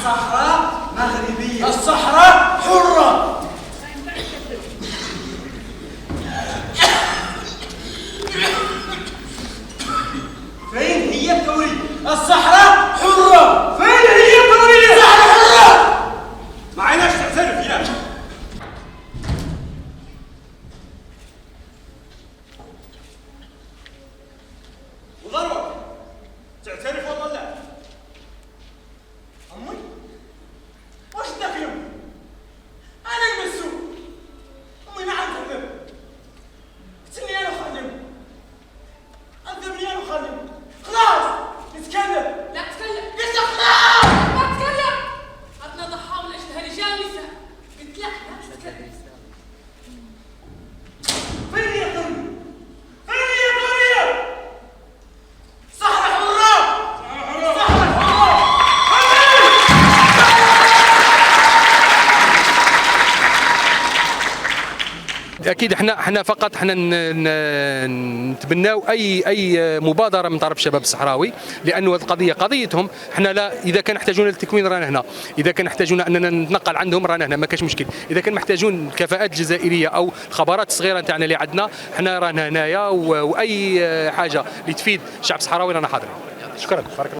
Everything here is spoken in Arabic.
الصحراء مغربية، الصحراء حرة. فين هي الثورية؟ الصحراء حرة. فين هي الثورية؟ الصحراء حرة. ما عيناش تعترف يا وضربك تعترف والله لا؟ أمي واش داكلهم؟ أنا المسؤول. أمي ما عندها قتلني أنا وخادم، عذبني أنا وخادم. خلاص نتكلم. لا تكلم. قلت لك خلاص ما تكلم. عندنا ضحايا من اجل هالرجال والنساء. قلت لك لا تتكلم. فين هي الثورية؟ فين هي الثورية؟ صحراء حرة. صحراء حرة. اكيد احنا فقط نتبناو اي مبادره من طرف الشباب الصحراوي، لانه القضيه قضيتهم. احنا لا، اذا كان يحتاجون للتكوين رانا هنا، اذا كان يحتاجون اننا نتنقل عندهم رانا هنا، ما كاش مشكل. اذا كان محتاجون الكفاءات الجزائريه او الخبرات الصغيره نتاعنا اللي عندنا، احنا رانا هنايا، واي حاجه اللي تفيد الشعب الصحراوي رانا حاضرين. شكرا. بارك الله.